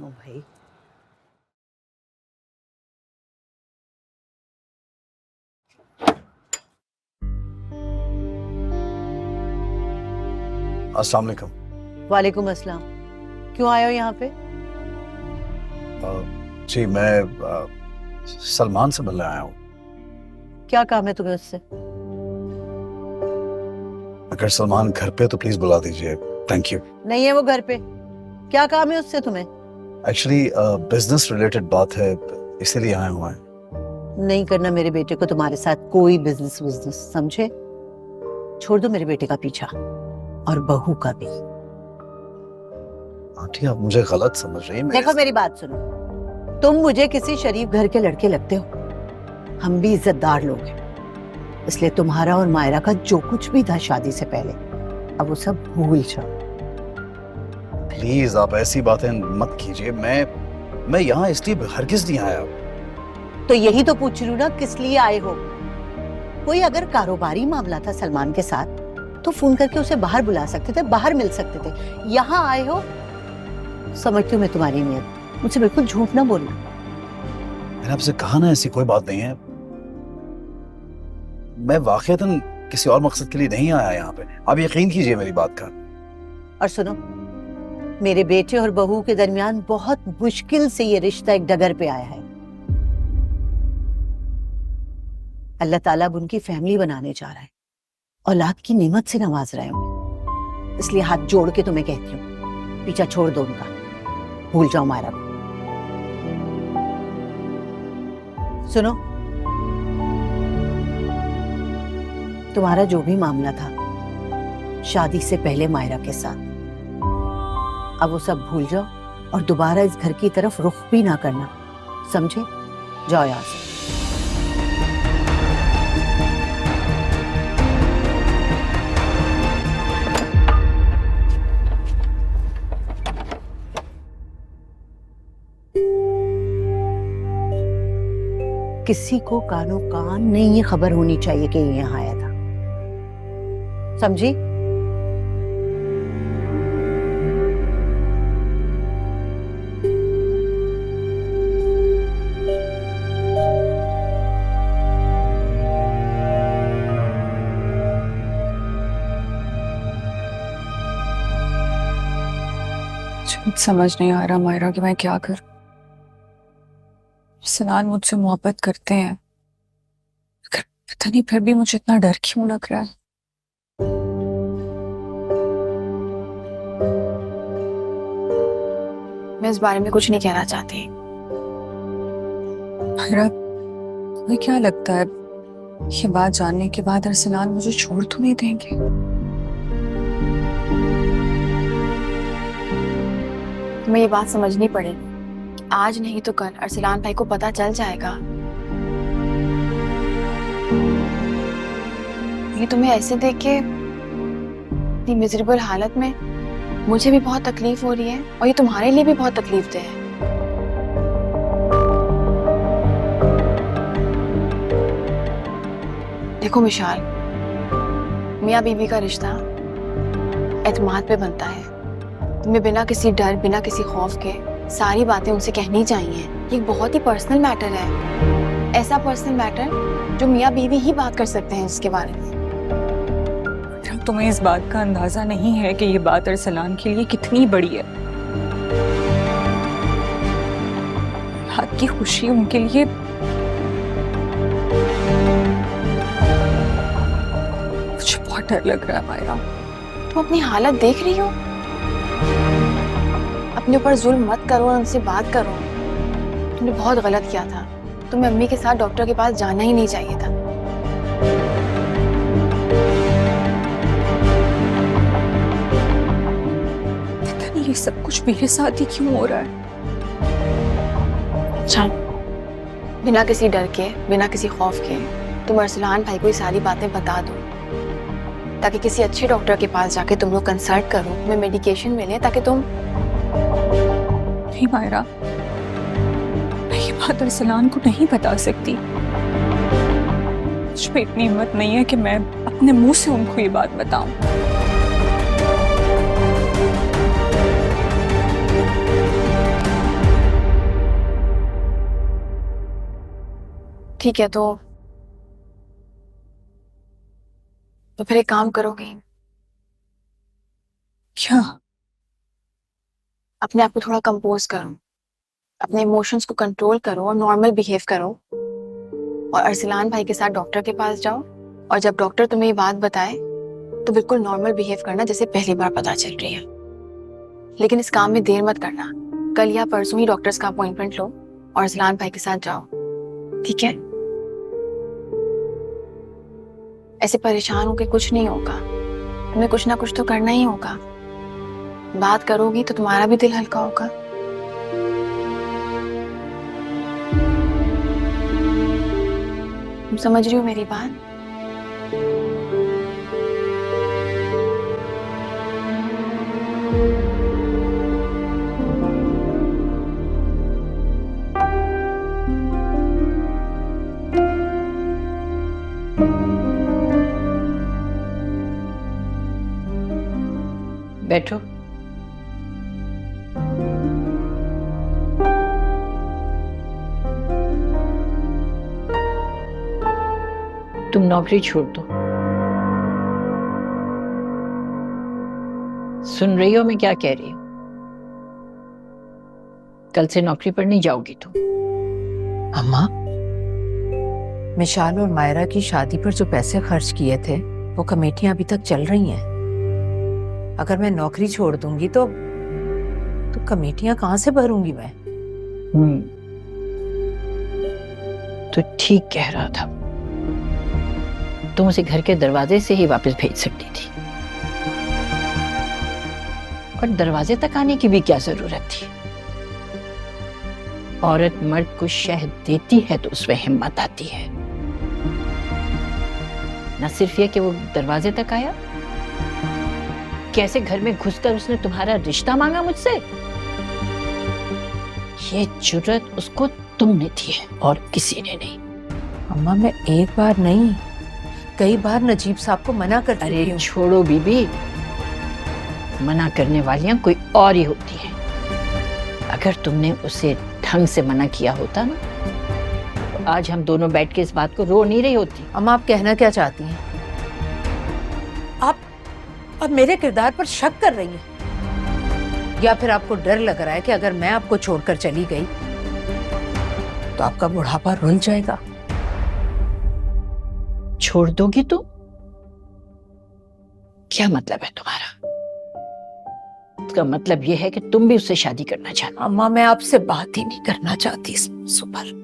सुनो भाई, अस्सलाम वालेकुम। वालेकुम अस्सलाम। क्यों आए हो यहाँ पे? जी मैं सलमान से मिलने आया हूँ। क्या काम है तुम्हें उससे? अगर सलमान घर पे तो प्लीज बुला दीजिए। Thank you. नहीं है वो घर पे। क्या काम है उससे तुम्हें? एक्चुअली बिजनेस रिलेटेड बात है, इसीलिए आया हुआ है। नहीं करना मेरे बेटे को तुम्हारे साथ कोई बिजनेस बिजनेस, समझे? छोड़ दो मेरे बेटे का पीछा, और बहू का भी। आंटी आप मुझे गलत समझ रही हैं। देखो मेरी बात सुनो, तुम मुझे किसी शरीफ घर के लड़के लगते हो, हम भी इज्जतदार लोग हैं, इसलिए तुम्हारा और मायरा का जो कुछ भी था शादी से पहले, अब वो सब भूल जाओ। प्लीज आप ऐसी बातें मत कीजिए। मैं यहाँ इसलिए हरगिज नहीं आया। तो यही तो पूछ रही हूँ ना, किस लिए आए हो? कोई अगर कारोबारी मामला था सलमान के साथ तो फोन करके उसे बाहर बुला सकते थे, बाहर मिल सकते थे। यहाँ आए हो, समझती हूँ मैं तुम्हारी नीयत, मुझसे बिल्कुल झूठ ना बोलना। मैंने आपसे कहा ना ऐसी कोई बात नहीं है। मैं वाकईतन किसी और मकसद के लिए नहीं आया यहाँ पे, आप यकीन कीजिए मेरी बात का। और सुनो, मेरे बेटे और बहू के दरमियान बहुत मुश्किल से ये रिश्ता एक डगर पे आया है। अल्लाह ताला अब उनकी फैमिली बनाने जा रहा है, औलाद की नेमत से नवाज रहे होंगे, इसलिए हाथ जोड़ के तुम्हें कहती हूँ, पीछा छोड़ दो उनका, भूल जाओ मायरा को। सुनो, तुम्हारा जो भी मामला था शादी से पहले मायरा के साथ, अब वो सब भूल जाओ और दोबारा इस घर की तरफ रुख भी ना करना, समझे? जाओ यहाँ से। किसी को कानो कान नहीं ये खबर होनी चाहिए कि ये यहाँ आया था, समझी? कुछ समझ नहीं आ रहा मायरा कि मैं क्या करूं। सनान मुझसे मोहब्बत करते हैं, मगर पता नहीं फिर भी मुझे इतना डर क्यों लग रहा है। मैं इस बारे में कुछ नहीं कहना चाहती। मायरा, तुम्हें क्या लगता है ये बात जानने के बाद अरसलान मुझे छोड़ तो नहीं देंगे? तुम्हें ये बात समझनी पड़ेगी, आज नहीं तो कल अरसलान भाई को पता चल जाएगा। ये तुम्हें ऐसे देख के इतनी मिजरेबल हालत में मुझे भी बहुत तकलीफ हो रही है, और ये तुम्हारे लिए भी बहुत तकलीफ दे है। देखो विशाल, मियाँ बीवी का रिश्ता एतमाद पे बनता है। तुम्हें बिना किसी डर, बिना किसी खौफ के सारी बातें उनसे कहनी चाहिए। ये एक बहुत ही पर्सनल मैटर है, ऐसा पर्सनल मैटर जो मियाँ बीवी ही बात कर सकते हैं जिसके बारे में। तुम्हें इस बात का अंदाजा नहीं है कि ये बात अरसलान के लिए कितनी बड़ी है। रात की खुशी उनके लिए मुझे बहुत डर लग रहा है मायरा। तुम अपनी हालत देख रही हो, अपने ऊपर जुल्म मत करो और उनसे बात करो। तुमने बहुत गलत किया था, तुम्हें अम्मी के साथ डॉक्टर के पास जाना ही नहीं चाहिए था। पता नहीं ये सब कुछ मेरे साथ ही क्यों हो रहा है। अच्छा, बिना किसी डर के, बिना किसी खौफ के तुम अरसलान भाई को ये सारी बातें बता दो, ताकि किसी अच्छे डॉक्टर के पास जाके तुम लोग कंसल्ट करो, तुम्हें मेडिकेशन मिले, ताकि तुम। नहीं मायरा, मैं ये बात अरसलान को नहीं बता सकती। मुझ में इतनी हिम्मत नहीं है कि मैं अपने मुंह से उनको ये बात बताऊं। ठीक है, तो फिर एक काम करोगे, क्या? अपने आप को थोड़ा कंपोज करो, अपने इमोशंस को कंट्रोल करो और नॉर्मल बिहेव करो, और अरसलान भाई के साथ डॉक्टर के पास जाओ, और जब डॉक्टर तुम्हें ये बात बताए तो बिल्कुल नॉर्मल बिहेव करना जैसे पहली बार पता चल रही है। लेकिन इस काम में देर मत करना, कल या परसों ही डॉक्टर्स का अपॉइंटमेंट लो और अरसलान भाई के साथ जाओ, ठीक है? ऐसे परेशान होके कुछ नहीं होगा, तुम्हें कुछ ना कुछ तो करना ही होगा। बात करोगी तो तुम्हारा भी दिल हल्का होगा। तुम समझ रही हो मेरी बात? बैठो। तुम नौकरी छोड़ दो। सुन रही हो मैं क्या कह रही हूं? कल से नौकरी पर नहीं जाओगी तुम। अम्मा, मिशाल और मायरा की शादी पर जो पैसे खर्च किए थे वो कमेटियां अभी तक चल रही हैं। अगर मैं नौकरी छोड़ दूंगी तो कमेटियां कहां से भरूंगी मैं? तो ठीक कह रहा था, तुम उसे घर के दरवाजे से ही वापस भेज सकती थी, और दरवाजे तक आने की भी क्या जरूरत थी? औरत मर्द को शह देती है तो उसमें हिम्मत आती है। न सिर्फ ये कि वो दरवाजे तक आया, कैसे घर में घुसकर उसने तुम्हारा रिश्ता मांगा मुझसे। ये जुर्रत उसको तुमने दी है और किसी ने नहीं। अम्मा, मैं एक बार नहीं कई बार नजीब साहब को मना कर चुकी अरे हूं। छोड़ो बीबी, मना करने वालियां कोई और ही होती हैं। अगर तुमने उसे ढंग से मना किया होता ना, तो आज हम दोनों बैठ के इस बात को रो नहीं रही होती। अम्मा, आप कहना क्या चाहती हैं? आप मेरे किरदार पर शक कर रही हैं, या फिर आपको डर लग रहा है कि अगर मैं आपको छोड़कर चली गई तो आपका बुढ़ापा रुल जाएगा? छोड़ दोगी तुम? क्या मतलब है तुम्हारा? इसका मतलब यह है कि तुम भी उससे शादी करना चाहती हो? अम्मा, मैं आपसे बात ही नहीं करना चाहती इस मौजूद पर।